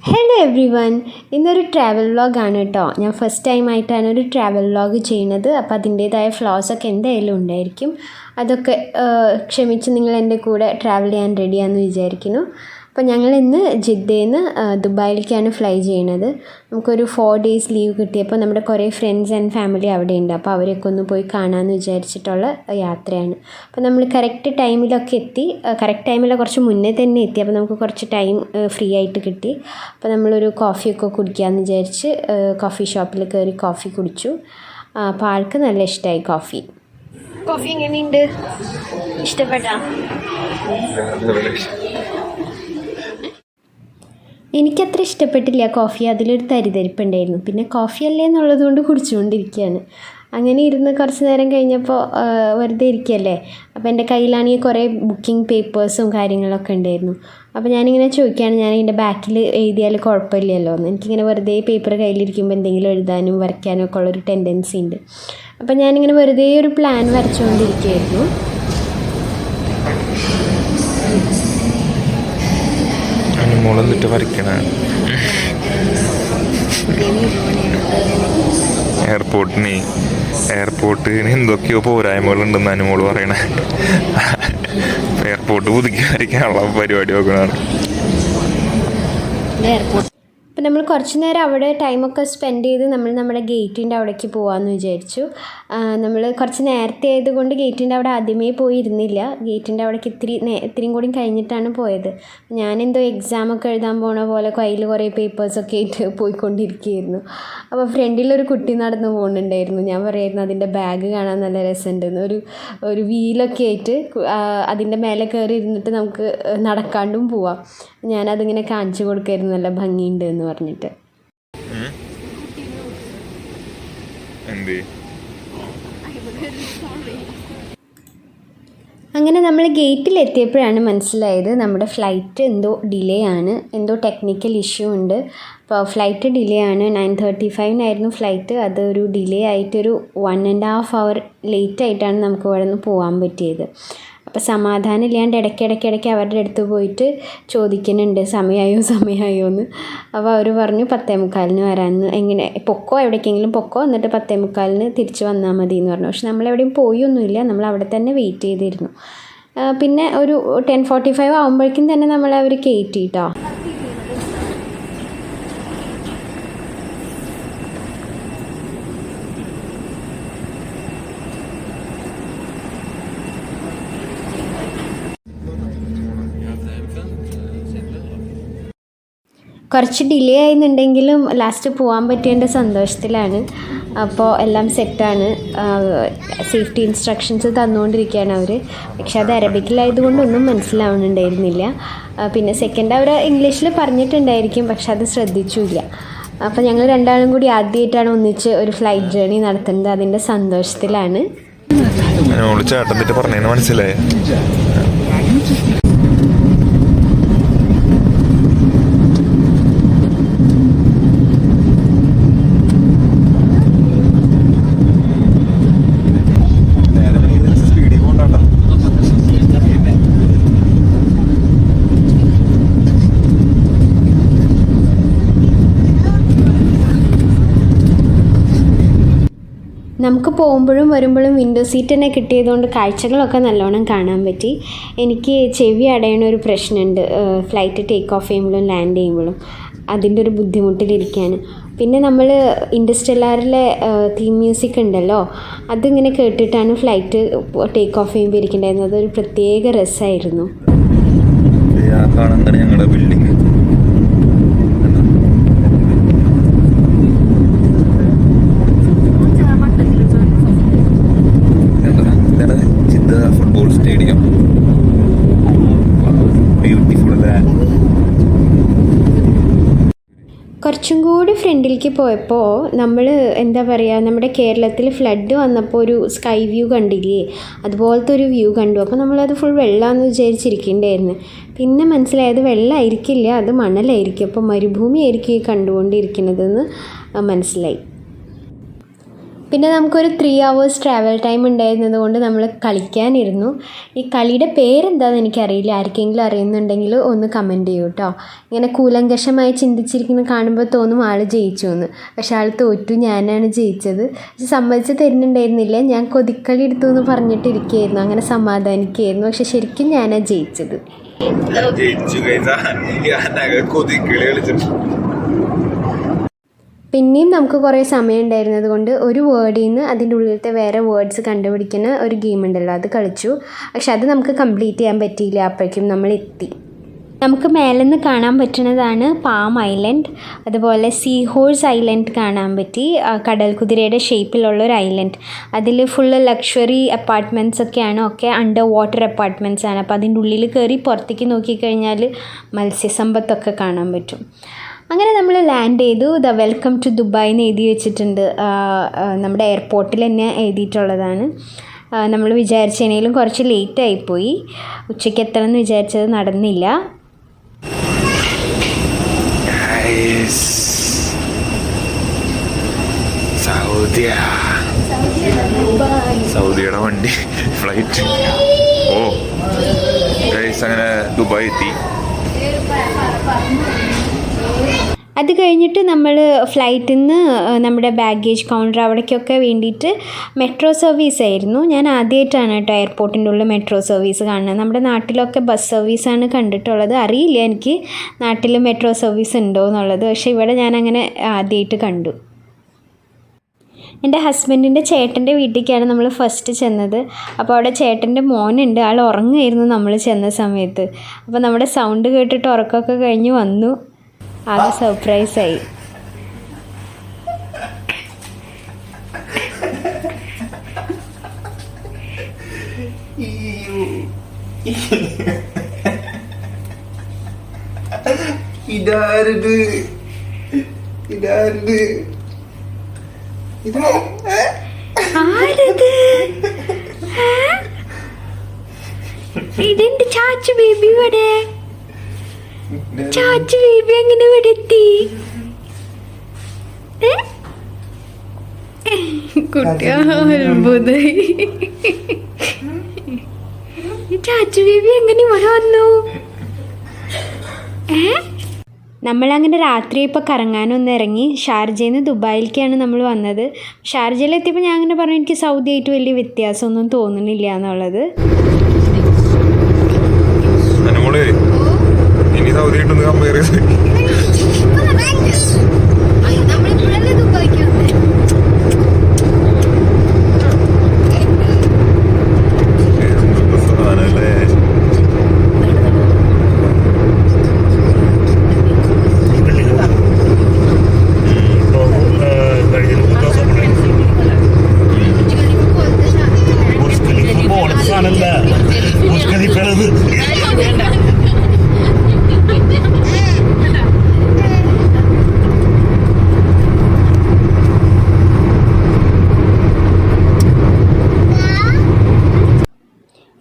Hello every one, ഇന്നൊരു travel വ്ളോഗാണ് കേട്ടോ. ഞാൻ ഫസ്റ്റ് ടൈമായിട്ടാണ് ഒരു ട്രാവൽ വ്ളോഗ് ചെയ്യുന്നത്. അപ്പോൾ അതിൻ്റേതായ ഫ്ലോസൊക്കെ എന്തായാലും ഉണ്ടായിരിക്കും. അതൊക്കെ ക്ഷമിച്ച് നിങ്ങൾ എൻ്റെ കൂടെ ട്രാവൽ ചെയ്യാൻ റെഡിയാണെന്ന് വിചാരിക്കുന്നു. അപ്പോൾ ഞങ്ങൾ ഇന്ന് ജിദ്ദയിൽ നിന്ന് ദുബായിലേക്കാണ് ഫ്ലൈ ചെയ്യണത്. നമുക്കൊരു 4 days ലീവ് കിട്ടിയപ്പോൾ നമ്മുടെ കുറേ ഫ്രണ്ട്സ് ആൻഡ് ഫാമിലി അവിടെ ഉണ്ട്. അപ്പോൾ അവരെയൊക്കെ ഒന്ന് പോയി കാണാമെന്ന് വിചാരിച്ചിട്ടുള്ള യാത്രയാണ്. അപ്പോൾ നമ്മൾ കറക്റ്റ് ടൈമിലൊക്കെ എത്തി. കറക്റ്റ് ടൈമിൽ കുറച്ച് മുന്നേ തന്നെ എത്തി. അപ്പോൾ നമുക്ക് കുറച്ച് ടൈം ഫ്രീ ആയിട്ട് കിട്ടി. അപ്പോൾ നമ്മളൊരു കോഫിയൊക്കെ കുടിക്കാമെന്ന് വിചാരിച്ച് കോഫി ഷോപ്പിൽ കയറി കോഫി കുടിച്ചു. അപ്പോൾ ആൾക്ക് നല്ല ഇഷ്ടമായി കോഫി. കോഫി എങ്ങനെയുണ്ട്? ഇഷ്ടപ്പെട്ടാ? എനിക്കത്ര ഇഷ്ടപ്പെട്ടില്ല കോഫി. അതിലൊരു തരിതരിപ്പുണ്ടായിരുന്നു. പിന്നെ കോഫി അല്ലേ എന്നുള്ളത് കൊണ്ട് കുടിച്ചുകൊണ്ടിരിക്കുകയാണ്. അങ്ങനെ ഇരുന്ന് കുറച്ച് നേരം കഴിഞ്ഞപ്പോൾ വെറുതെ ഇരിക്കുകയല്ലേ. അപ്പോൾ എൻ്റെ കയ്യിലാണെങ്കിൽ കുറേ ബുക്കിംഗ് പേപ്പേഴ്സും കാര്യങ്ങളൊക്കെ ഉണ്ടായിരുന്നു. അപ്പോൾ ഞാനിങ്ങനെ ചോദിക്കുകയാണ്, ഞാൻ ഇതിൻ്റെ ബാക്കിൽ എഴുതിയാൽ കുഴപ്പമില്ലല്ലോ എന്ന്. എനിക്കിങ്ങനെ വെറുതെ പേപ്പർ കയ്യിലിരിക്കുമ്പോൾ എന്തെങ്കിലും എഴുതാനും വരയ്ക്കാനും ഒക്കെ ഉള്ളൊരു ടെൻഡൻസി ഉണ്ട്. അപ്പോൾ ഞാനിങ്ങനെ വെറുതെ ഒരു പ്ലാൻ വരച്ചുകൊണ്ടിരിക്കുകയായിരുന്നു. മോളെന്നിട്ട് വരയ്ക്കണ എയർപോർട്ടിന് എന്തൊക്കെയോ പോരായ്മകളുണ്ടെന്ന് അനുമോള് പറയണേ. എയർപോർട്ട് പുതുക്കി വരയ്ക്കാനുള്ള പരിപാടി നോക്കണതാണ്. അപ്പോൾ നമ്മൾ കുറച്ച് നേരം അവിടെ ടൈമൊക്കെ സ്പെൻഡ് ചെയ്ത് നമ്മൾ നമ്മുടെ ഗേറ്റിൻ്റെ അവിടേക്ക് പോകാമെന്ന് വിചാരിച്ചു. നമ്മൾ കുറച്ച് നേരത്തെ ആയതുകൊണ്ട് ഗേറ്റിൻ്റെ അവിടെ ആദ്യമേ പോയിരുന്നില്ല. ഗേറ്റിൻ്റെ അവിടേക്ക് ഇത്തിരിയും കൂടി കഴിഞ്ഞിട്ടാണ് പോയത്. ഞാനെന്തോ എക്സാമൊക്കെ എഴുതാൻ പോണ പോലെ കയ്യിൽ കുറേ പേപ്പേഴ്സൊക്കെ ആയിട്ട് പോയിക്കൊണ്ടിരിക്കുകയായിരുന്നു. അപ്പോൾ ഫ്രണ്ടിലൊരു കുട്ടി നടന്നു പോകുന്നുണ്ടായിരുന്നു. ഞാൻ പറയായിരുന്നു അതിൻ്റെ ബാഗ് കാണാൻ നല്ല രസമുണ്ടെന്ന്. ഒരു വീലൊക്കെ ആയിട്ട് അതിൻ്റെ മേലെ കയറി ഇരുന്നിട്ട് നമുക്ക് നടക്കാണ്ടും പോവാം. ഞാനതിങ്ങനെ കാണിച്ചു കൊടുക്കായിരുന്നു, നല്ല ഭംഗിയുണ്ട് എന്ന് പറഞ്ഞിട്ട്. അങ്ങനെ നമ്മൾ ഗേറ്റിലെത്തിയപ്പോഴാണ് മനസ്സിലായത് നമ്മുടെ ഫ്ലൈറ്റ് എന്തോ ഡിലേ ആണ്, എന്തോ ടെക്നിക്കൽ ഇഷ്യൂ ഉണ്ട്. അപ്പോൾ ഫ്ലൈറ്റ് ഡിലേ ആണ്. 9:35 ഫ്ലൈറ്റ്. അതൊരു ഡിലേ ആയിട്ടൊരു 1.5 hour ലേറ്റ് ആയിട്ടാണ് നമുക്ക് ഇവിടെ നിന്ന് പോകാൻ പറ്റിയത്. അപ്പോൾ സമാധാനം ഇല്ലാണ്ട് ഇടയ്ക്കിടയ്ക്ക് അവരുടെ അടുത്ത് പോയിട്ട് ചോദിക്കുന്നുണ്ട് സമയമായോ എന്ന്. അപ്പോൾ അവർ പറഞ്ഞു 10:45 വരാമെന്ന്. എങ്ങനെ എവിടേക്കെങ്കിലും പൊക്കോ, എന്നിട്ട് 10:45 തിരിച്ച് വന്നാൽ മതി എന്ന് പറഞ്ഞു. പക്ഷെ നമ്മളെവിടെയും പോയൊന്നുമില്ല, നമ്മൾ അവിടെ തന്നെ വെയിറ്റ് ചെയ്തിരുന്നു. പിന്നെ ഒരു 10:45 ആകുമ്പോഴേക്കും തന്നെ നമ്മളെ അവർ കയറ്റി കേട്ടോ. കുറച്ച് ഡിലേ ആയിരുന്നുണ്ടെങ്കിലും ലാസ്റ്റ് പോകാൻ പറ്റിയതിൻ്റെ സന്തോഷത്തിലാണ്. അപ്പോൾ എല്ലാം സെറ്റാണ്. സേഫ്റ്റി ഇൻസ്ട്രക്ഷൻസ് തന്നുകൊണ്ടിരിക്കുകയാണ് അവർ. പക്ഷെ അത് അറബിക്കിലായതുകൊണ്ടൊന്നും മനസ്സിലാവുന്നുണ്ടായിരുന്നില്ല. പിന്നെ സെക്കൻഡ് അവർ ഇംഗ്ലീഷിൽ പറഞ്ഞിട്ടുണ്ടായിരിക്കും, പക്ഷെ അത് ശ്രദ്ധിച്ചില്ല. അപ്പോൾ ഞങ്ങൾ രണ്ടാളും കൂടി ആദ്യമായിട്ടാണ് ഒന്നിച്ച് ഒരു ഫ്ലൈറ്റ് ജേർണി നടത്തുന്നത്. അതിൻ്റെ സന്തോഷത്തിലാണ്. മനസ്സിലായി. നമുക്ക് പോകുമ്പോഴും വരുമ്പോഴും വിൻഡോ സീറ്റ് തന്നെ കിട്ടിയതുകൊണ്ട് കാഴ്ചകളൊക്കെ നല്ലോണം കാണാൻ പറ്റി. എനിക്ക് ചെവി അടയണ ഒരു പ്രശ്നമുണ്ട് ഫ്ലൈറ്റ് ടേക്ക് ഓഫ് ചെയ്യുമ്പോഴും ലാൻഡ് ചെയ്യുമ്പോഴും. അതിൻ്റെ ഒരു ബുദ്ധിമുട്ടിലിരിക്കുകയാണ്. പിന്നെ നമ്മൾ ഇൻഡസ്ട്രിയലാറിലെ തീം മ്യൂസിക് ഉണ്ടല്ലോ, അതിങ്ങനെ കേട്ടിട്ടാണ് ഫ്ലൈറ്റ് ടേക്ക് ഓഫ് ചെയ്യുമ്പോൾ ഇരിക്കേണ്ടായിരുന്നത്. അതൊരു പ്രത്യേക രസമായിരുന്നു. ഞങ്ങളുടെ ബിൽഡിംഗ് ഫുട്ബോൾ സ്റ്റേഡിയം. ബ്യൂട്ടിഫുൾ അല്ലേ? കുറച്ചും കൂടി ഫ്രണ്ടിലേക്ക് പോയപ്പോൾ നമ്മൾ എന്താ പറയുക, നമ്മുടെ കേരളത്തിൽ ഫ്ലഡ് വന്നപ്പോൾ ഒരു സ്കൈ വ്യൂ കണ്ടില്ലേ, അതുപോലത്തെ ഒരു വ്യൂ കണ്ടു. അപ്പോൾ നമ്മളത് ഫുൾ വെള്ളമാണെന്ന് വിചാരിച്ചിരിക്കേണ്ടായിരുന്നു. പിന്നെ മനസ്സിലായത് വെള്ളമായിരിക്കില്ല, അത് മണലായിരിക്കും. അപ്പോൾ മരുഭൂമി ആയിരിക്കും ഈ കണ്ടുകൊണ്ടിരിക്കുന്നതെന്ന് മനസ്സിലായി. പിന്നെ നമുക്കൊരു 3 hours ട്രാവൽ ടൈം ഉണ്ടായിരുന്നത് കൊണ്ട് നമ്മൾ കളിക്കാനിരുന്നു. ഈ കളിയുടെ പേരെന്താണെന്ന് എനിക്കറിയില്ല. ആർക്കെങ്കിലും അറിയുന്നുണ്ടെങ്കിൽ ഒന്ന് കമൻറ്റ് ചെയ്യൂ കേട്ടോ. ഇങ്ങനെ കൂലങ്കഷമായി ചിന്തിച്ചിരിക്കുന്നത് കാണുമ്പോൾ തോന്നും ആൾ ജയിച്ചു എന്ന്. പക്ഷെ ആൾ തോറ്റു, ഞാനാണ് ജയിച്ചത്. പക്ഷെ സമ്മതിച്ച് തരുന്നുണ്ടായിരുന്നില്ല. ഞാൻ കൊതിക്കളി എടുത്തു എന്ന് പറഞ്ഞിട്ടിരിക്കുകയായിരുന്നു, അങ്ങനെ സമാധാനിക്കുകയായിരുന്നു. പക്ഷെ ശരിക്കും ഞാനാണ് ജയിച്ചത്. പിന്നെയും നമുക്ക് കുറേ സമയം ഉണ്ടായിരുന്നത് കൊണ്ട് ഒരു വേർഡിൽ നിന്ന് അതിൻ്റെ ഉള്ളിലത്തെ വേറെ വേർഡ്സ് കണ്ടുപിടിക്കുന്ന ഒരു ഗെയിം ഉണ്ടല്ലോ, അത് കളിച്ചു. പക്ഷെ അത് നമുക്ക് കംപ്ലീറ്റ് ചെയ്യാൻ പറ്റിയില്ല, അപ്പോഴേക്കും നമ്മൾ എത്തി. നമുക്ക് മേലെ നിന്ന് കാണാൻ പറ്റുന്നതാണ് പാം ഐലൻഡ്, അതുപോലെ സീ ഹോഴ്സ് ഐലൻഡ് കാണാൻ പറ്റി. കടൽ കുതിരയുടെ ഷേപ്പിലുള്ളൊരു ഐലൻഡ്. അതിൽ ഫുള്ള് ലക്ഷറി അപ്പാർട്ട്മെൻറ്റ്സ് ഒക്കെയാണ്, ഒക്കെ അണ്ടർ വാട്ടർ അപ്പാർട്ട്മെൻറ്റ്സ് ആണ്. അപ്പോൾ അതിൻ്റെ ഉള്ളിൽ കയറി പുറത്തേക്ക് നോക്കിക്കഴിഞ്ഞാൽ മത്സ്യസമ്പത്തൊക്കെ കാണാൻ പറ്റും. അങ്ങനെ നമ്മൾ ലാൻഡ് ചെയ്തു. ദ വെൽക്കം ടു ദുബായ് എന്ന് എഴുതി വെച്ചിട്ടുണ്ട്. നമ്മുടെ എയർപോർട്ടിൽ തന്നെ എഴുതിയിട്ടുള്ളതാണ്. നമ്മൾ വിചാരിച്ചതിനേലും കുറച്ച് ലേറ്റ് ആയിപ്പോയി. ഉച്ചയ്ക്ക് എത്തണമെന്ന് വിചാരിച്ചത് നടന്നില്ല. സൗദിയുടെ വണ്ടി ഫ്ലൈറ്റ്. ഓ ഗൈസ്, അങ്ങനെ ദുബായ് എത്തി. അത് കഴിഞ്ഞിട്ട് നമ്മൾ ഫ്ലൈറ്റിൽ നിന്ന് നമ്മുടെ ബാഗേജ് കൗണ്ടർ അവിടേക്കൊക്കെ വേണ്ടിയിട്ട് മെട്രോ സർവീസ് ആയിരുന്നു. ഞാൻ ആദ്യമായിട്ടാണ് കേട്ടോ എയർപോർട്ടിൻ്റെ ഉള്ളിൽ മെട്രോ സർവീസ് കാണുന്നത്. നമ്മുടെ നാട്ടിലൊക്കെ ബസ് സർവീസാണ് കണ്ടിട്ടുള്ളത്. അറിയില്ല എനിക്ക് നാട്ടിൽ മെട്രോ സർവീസ് ഉണ്ടോ എന്നുള്ളത്. പക്ഷേ ഇവിടെ ഞാനങ്ങനെ ആദ്യമായിട്ട് കണ്ടു. എൻ്റെ ഹസ്ബൻഡിൻ്റെ ചേട്ടൻ്റെ വീട്ടിലേക്കാണ് നമ്മൾ ഫസ്റ്റ് ചെന്നത്. അപ്പോൾ അവിടെ ചേട്ടൻ്റെ മോനുണ്ട്, ആൾ ഉറങ്ങുമായിരുന്നു നമ്മൾ ചെന്ന സമയത്ത്. അപ്പോൾ നമ്മുടെ സൗണ്ട് കേട്ടിട്ട് ഉറക്കമൊക്കെ കഴിഞ്ഞ് വന്നു. ആകെ സർപ്രൈസായി. ഇതാരത് ഇതെന്ത് ചാച്ചു ബേബി ഇവിടെ? ചാച്ചു ബേബി എങ്ങനെ ഇവിടെ എത്തി? കുട്ടിയാ അത്ഭുതായി. ചാച്ചു ബേബി എങ്ങനെ ഇവിടെ വന്നു? നമ്മളങ്ങനെ രാത്രി ഇപ്പോൾ കറങ്ങാനൊന്ന് ഇറങ്ങി. ഷാർജയിൽ നിന്ന് ദുബായിലേക്കാണ് നമ്മൾ വന്നത്. ഷാർജയിലെത്തിയപ്പോൾ ഞാൻ അങ്ങനെ പറഞ്ഞു, എനിക്ക് സൗദി ആയിട്ട് വലിയ വ്യത്യാസമൊന്നും തോന്നുന്നില്ല എന്നുള്ളത്. ഇനി സൗദി ആയിട്ടൊന്ന് കമ്പയർ ചെയ്ത്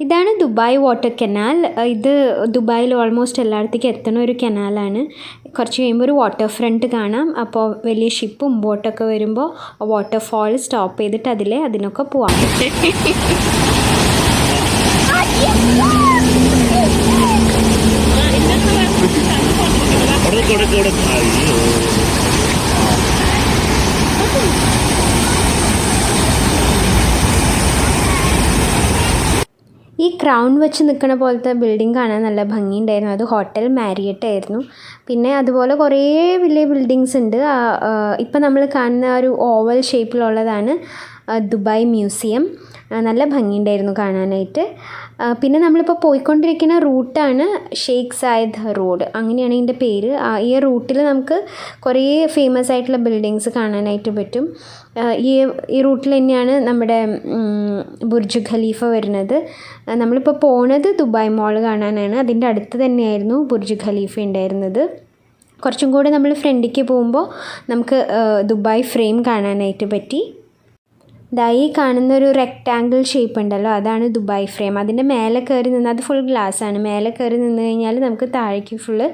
ഇതാണ് ദുബായ് വാട്ടർ കനാൽ. ഇത് ദുബായിൽ ഓൾമോസ്റ്റ് എല്ലായിടത്തേക്കും എത്തുന്ന ഒരു കനാലാണ്. കുറച്ച് കഴിയുമ്പോൾ ഒരു വാട്ടർ ഫ്രണ്ട് കാണാം. അപ്പോൾ വലിയ ഷിപ്പും ബോട്ടൊക്കെ വരുമ്പോൾ വാട്ടർ ഫാൾ സ്റ്റോപ്പ് ചെയ്തിട്ട് അതിനൊക്കെ പോവാം. ഈ ക്രൗൺ വെച്ച് നിൽക്കുന്ന പോലത്തെ ബിൽഡിംഗ് കാണാൻ നല്ല ഭംഗിയുണ്ടായിരുന്നു. അത് ഹോട്ടൽ മാരിയറ്റ് ആയിരുന്നു. പിന്നെ അതുപോലെ കുറേ വലിയ ബിൽഡിങ്സ് ഉണ്ട്. ഇപ്പം നമ്മൾ കാണുന്ന ഒരു ഓവൽ ഷേപ്പിലുള്ളതാണ് ദുബായ് മ്യൂസിയം. നല്ല ഭംഗിയുണ്ടായിരുന്നു കാണാനായിട്ട്. പിന്നെ നമ്മളിപ്പോൾ പോയിക്കൊണ്ടിരിക്കുന്ന റൂട്ടാണ് ഷെയ്ഖ് സായദ് റോഡ്, അങ്ങനെയാണ് ഇതിൻ്റെ പേര്. ഈ റൂട്ടിൽ നമുക്ക് കുറേ ഫേമസ് ആയിട്ടുള്ള ബിൽഡിങ്സ് കാണാനായിട്ട് പറ്റും. ഈ റൂട്ടിൽ തന്നെയാണ് നമ്മുടെ ബുർജ് ഖലീഫ വരുന്നത്. നമ്മളിപ്പോൾ പോണത് ദുബായ് മോൾ കാണാനാണ്. അതിൻ്റെ അടുത്ത് തന്നെയായിരുന്നു ബുർജ് ഖലീഫ ഉണ്ടായിരുന്നത്. കുറച്ചും കൂടെ നമ്മൾ ഫ്രണ്ടിലേക്ക് പോകുമ്പോൾ നമുക്ക് ദുബായ് ഫ്രെയിം കാണാനായിട്ട് പറ്റി. ഈ കാണുന്നൊരു റെക്റ്റാങ്കിൾ ഷേപ്പ് ഉണ്ടല്ലോ, അതാണ് ദുബായ് ഫ്രെയിം. അതിൻ്റെ മേലെ കയറി നിന്ന്, അത് ഫുൾ ഗ്ലാസ്സാണ്. മേലെ കയറി നിന്ന് കഴിഞ്ഞാൽ നമുക്ക് താഴേക്ക് ഫുള്ള്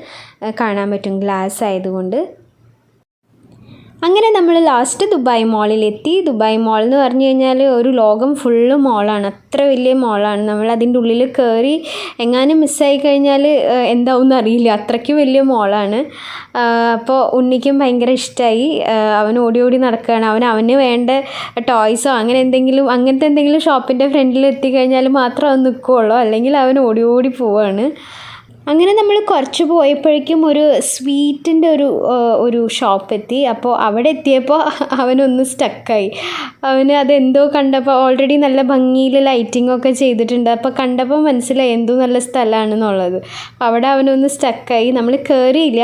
കാണാൻ പറ്റും, ഗ്ലാസ് ആയതുകൊണ്ട്. അങ്ങനെ നമ്മൾ ലാസ്റ്റ് ദുബായ് മോളിലെത്തി. ദുബായ് മോൾ എന്ന് പറഞ്ഞു കഴിഞ്ഞാൽ ഒരു ലോകം ഫുള്ള് മോളാണ്, അത്ര വലിയ മോളാണ്. നമ്മൾ അതിൻ്റെ ഉള്ളിൽ കയറി എങ്ങാനും മിസ്സായി കഴിഞ്ഞാൽ എന്താവും അറിയില്ല, അത്രയ്ക്ക് വലിയ മോളാണ്. അപ്പോൾ ഉണ്ണിക്കും ഭയങ്കര ഇഷ്ടമായി. അവൻ ഓടി ഓടി നടക്കുകയാണ്. അവന് വേണ്ട ടോയ്സോ അങ്ങനത്തെ എന്തെങ്കിലും ഷോപ്പിൻ്റെ ഫ്രണ്ടിൽ എത്തിക്കഴിഞ്ഞാൽ മാത്രം അവൻ നിൽക്കുകയുള്ളൂ, അല്ലെങ്കിൽ അവൻ ഓടി ഓടി പോവാണ്. അങ്ങനെ നമ്മൾ കുറച്ച് പോയപ്പോഴേക്കും ഒരു സ്വീറ്റിൻ്റെ ഒരു ഷോപ്പ് എത്തി. അപ്പോൾ അവിടെ എത്തിയപ്പോൾ അവനൊന്ന് സ്റ്റക്കായി. അവന് അതെന്തോ കണ്ടപ്പോൾ ഓൾറെഡി നല്ല ഭംഗിയിൽ ലൈറ്റിങ്ങൊക്കെ ചെയ്തിട്ടുണ്ട്. അപ്പോൾ കണ്ടപ്പോൾ മനസ്സിലായി എന്തോ നല്ല സ്ഥലമാണെന്നുള്ളത്. അപ്പോൾ അവിടെ അവനൊന്ന് സ്റ്റക്കായി. നമ്മൾ കയറിയില്ല,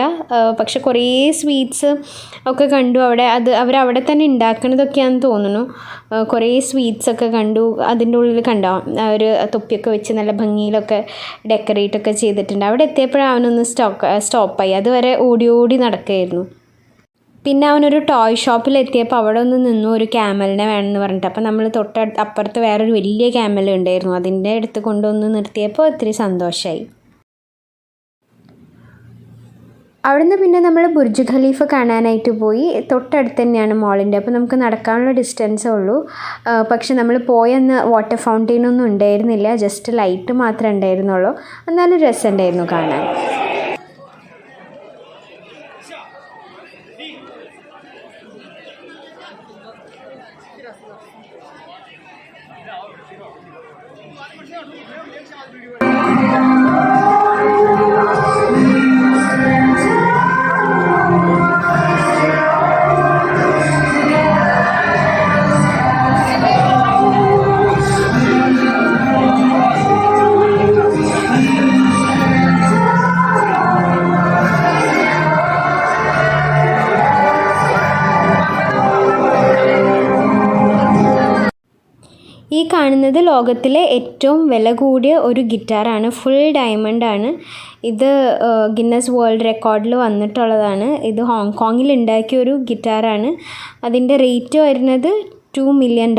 പക്ഷെ കുറേ സ്വീറ്റ്സ് ഒക്കെ കണ്ടു അവിടെ. അവരവിടെ തന്നെ ഉണ്ടാക്കണതൊക്കെയാണെന്ന് തോന്നുന്നു. കുറേ സ്വീറ്റ്സൊക്കെ കണ്ടു. അതിൻ്റെ ഉള്ളിൽ കണ്ടോ അവർ തൊപ്പിയൊക്കെ വെച്ച് നല്ല ഭംഗിയിലൊക്കെ ഡെക്കറേറ്റൊക്കെ ചെയ്തിട്ടുണ്ട്. അവിടെ എത്തിയപ്പോഴാണ് അവനൊന്ന് സ്റ്റോപ്പായി. അതുവരെ ഓടി ഓടി നടക്കുകയായിരുന്നു. പിന്നെ അവനൊരു ടോയ് ഷോപ്പിലെത്തിയപ്പോൾ അവിടെ ഒന്ന് നിന്നു, ഒരു ക്യാമലിനെ വേണമെന്ന് പറഞ്ഞിട്ട്. അപ്പോൾ നമ്മൾ അപ്പുറത്ത് വേറൊരു വലിയ ക്യാമൽ ഉണ്ടായിരുന്നു, അതിൻ്റെ അടുത്ത് കൊണ്ടുവന്ന് നിർത്തിയപ്പോൾ ഒത്തിരി സന്തോഷമായി. അവിടുന്ന് പിന്നെ നമ്മൾ ബുർജ് ഖലീഫ കാണാനായിട്ട് പോയി. തൊട്ടടുത്ത് തന്നെയാണ് മോളിൻ്റെ. അപ്പോൾ നമുക്ക് നടക്കാനുള്ള ഡിസ്റ്റൻസേ ഉള്ളൂ. പക്ഷെ നമ്മൾ പോയെന്ന് വാട്ടർ ഫൗണ്ടെയിനൊന്നും ഉണ്ടായിരുന്നില്ല, ജസ്റ്റ് ലൈറ്റ് മാത്രമേ ഉണ്ടായിരുന്നുള്ളൂ. എന്നാലും രസമുണ്ടായിരുന്നു കാണാൻ. ഈ കാണുന്നത് ലോകത്തിലെ ഏറ്റവും വില കൂടിയ ഒരു ഗിറ്റാറാണ്. ഫുൾ ഡയമണ്ടാണ്. ഇത് ഗിന്നസ് വേൾഡ് റെക്കോർഡിൽ വന്നിട്ടുള്ളതാണ്. ഇത് ഹോങ്കോങ്ങിൽ ഉണ്ടാക്കിയ ഒരു ഗിറ്റാറാണ്. അതിൻ്റെ റേറ്റ് വരുന്നത് $2 million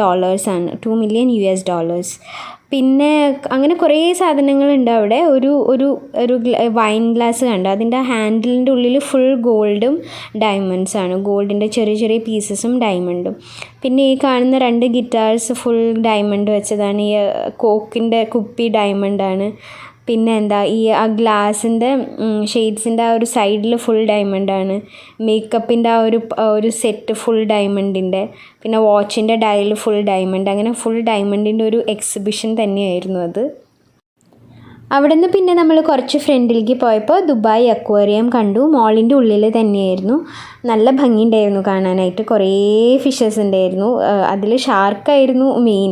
ആണ്, $2 million US. പിന്നെ അങ്ങനെ കുറേ സാധനങ്ങളുണ്ട് അവിടെ. ഒരു വൈൻ ഗ്ലാസ് കണ്ടു, അതിൻ്റെ ഹാൻഡിലിൻ്റെ ഉള്ളിൽ ഫുൾ ഗോൾഡും ഡയമണ്ട്സാണ്. ഗോൾഡിൻ്റെ ചെറിയ ചെറിയ പീസസും ഡയമണ്ടും. പിന്നെ ഈ കാണുന്ന 2 ഗിറ്റാർസ് ഫുൾ ഡയമണ്ട് വെച്ചതാണ്. ഈ കോക്കിൻ്റെ കുപ്പി ഡയമണ്ടാണ്. പിന്നെ ആ ഗ്ലാസിൻ്റെ ഷെയ്ഡ്സിൻ്റെ ആ ഒരു സൈഡിൽ ഫുൾ ഡയമണ്ടാണ്. മേക്കപ്പിൻ്റെ ഒരു സെറ്റ് ഫുൾ ഡയമണ്ടിൻ്റെ. പിന്നെ വാച്ചിൻ്റെ ഡയൽ ഫുൾ ഡയമണ്ട്. അങ്ങനെ ഫുൾ ഡയമണ്ടിൻ്റെ ഒരു എക്സിബിഷൻ തന്നെയായിരുന്നു അത്. അവിടെ നിന്ന് പിന്നെ നമ്മൾ കുറച്ച് ഫ്രണ്ടിലേക്ക് പോയപ്പോൾ ദുബായ് അക്വേറിയം കണ്ടു. മോളിൻ്റെ ഉള്ളിൽ തന്നെയായിരുന്നു. നല്ല ഭംഗിയുണ്ടായിരുന്നു കാണാനായിട്ട്. കുറേ ഫിഷസ് ഉണ്ടായിരുന്നു. അതിൽ ഷാർക്കായിരുന്നു മെയിൻ.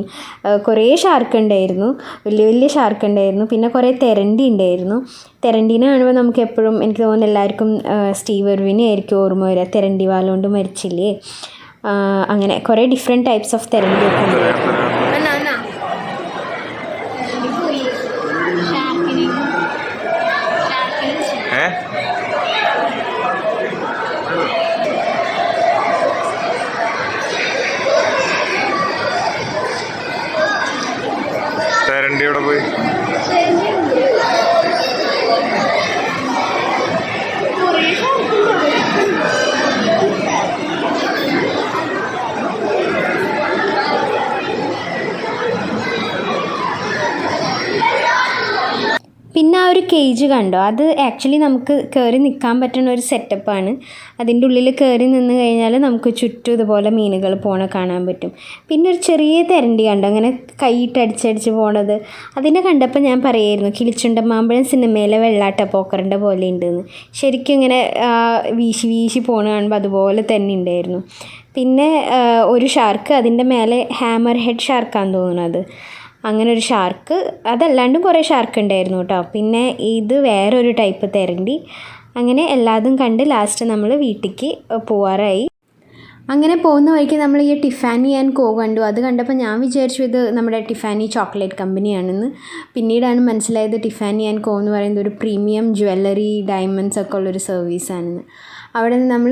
കുറേ ഷാർക്ക് ഉണ്ടായിരുന്നു, വലിയ വലിയ ഷാർക്ക് ഉണ്ടായിരുന്നു. പിന്നെ കുറേ തെരണ്ടി ഉണ്ടായിരുന്നു. തെരണ്ടീനെ കാണുമ്പോൾ നമുക്ക് എപ്പോഴും എനിക്ക് തോന്നുന്നു എല്ലാവർക്കും സ്റ്റീവ് ഇർവിനെ ആയിരിക്കും ഓർമ്മ വരിക. തെരണ്ടി വാൽ കൊണ്ട് മരിച്ചില്ലേ, അങ്ങനെ കുറേ ഡിഫറെൻറ്റ് ടൈപ്സ് ഓഫ് തെരണ്ടിയൊക്കെ ഉണ്ട്. തെരണ്ടിയോടെ പോയി പിന്നെ ആ ഒരു കേജ് കണ്ടോ, അത് ആക്ച്വലി നമുക്ക് കയറി നിൽക്കാൻ പറ്റുന്ന ഒരു സെറ്റപ്പാണ്. അതിൻ്റെ ഉള്ളിൽ കയറി നിന്ന് കഴിഞ്ഞാൽ നമുക്ക് ചുറ്റും ഇതുപോലെ മീനുകൾ കാണാൻ പറ്റും. പിന്നെ ഒരു ചെറിയ തെരണ്ടി കണ്ടോ, അങ്ങനെ കൈയിട്ട് അടിച്ചടിച്ച് പോണത്. അതിനെ കണ്ടപ്പോൾ ഞാൻ പറയായിരുന്നു കിളിച്ചുണ്ടമാമ്പഴം സിനിമയിലെ വെള്ളാട്ട പോക്കറിൻ്റെ പോലെ ഉണ്ടെന്ന്. ശരിക്കും ഇങ്ങനെ വീശി വീശി പോണ കാണുമ്പോൾ അതുപോലെ തന്നെ ഉണ്ടായിരുന്നു. പിന്നെ ഒരു ഷാർക്ക്, അതിൻ്റെ മേലെ ഹാമർ ഹെഡ് ഷാർക്കാന്ന് തോന്നുന്നത്. അങ്ങനെ ഒരു ഷാർക്ക്, അതല്ലാണ്ടും കുറേ ഷാർക്ക് ഉണ്ടായിരുന്നു കേട്ടോ. പിന്നെ ഇത് വേറൊരു ടൈപ്പ് തെരണ്ടി. അങ്ങനെ എല്ലാതും കണ്ട് ലാസ്റ്റ് നമ്മൾ വീട്ടിലേക്ക് പോവാറായി. അങ്ങനെ പോകുന്ന വഴിക്ക് നമ്മൾ ഈ ടിഫാനി ആൻഡ് കോ കണ്ടു. അത് കണ്ടപ്പോൾ ഞാൻ വിചാരിച്ചു ഇത് നമ്മുടെ ടിഫാനി ചോക്ലേറ്റ് കമ്പനിയാണെന്ന്. പിന്നീടാണ് മനസ്സിലായത് ടിഫാനി ആൻഡ് കോ എന്ന് പറയുന്നത് ഒരു പ്രീമിയം ജ്വല്ലറി ഡയമണ്ട്സ് ഒക്കെ ഉള്ളൊരു സർവീസാണെന്ന്. അവിടെ നിന്ന് നമ്മൾ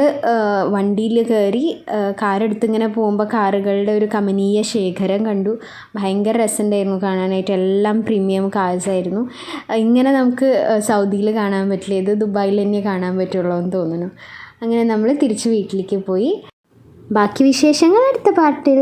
വണ്ടിയിൽ കയറി കാറെടുത്ത് ഇങ്ങനെ പോകുമ്പോൾ കാറുകളുടെ ഒരു കമനീയ ശേഖരം കണ്ടു. ഭയങ്കര രസമുണ്ടായിരുന്നു കാണാനായിട്ട്. എല്ലാം പ്രീമിയം കാർസായിരുന്നു. ഇങ്ങനെ നമുക്ക് സൗദിയിൽ കാണാൻ പറ്റില്ല, ഇത് ദുബായിൽ തന്നെ കാണാൻ പറ്റുള്ളൂ എന്ന് തോന്നുന്നു. അങ്ങനെ നമ്മൾ തിരിച്ച് വീട്ടിലേക്ക് പോയി. ബാക്കി വിശേഷങ്ങൾ അടുത്ത പാർട്ടിൽ.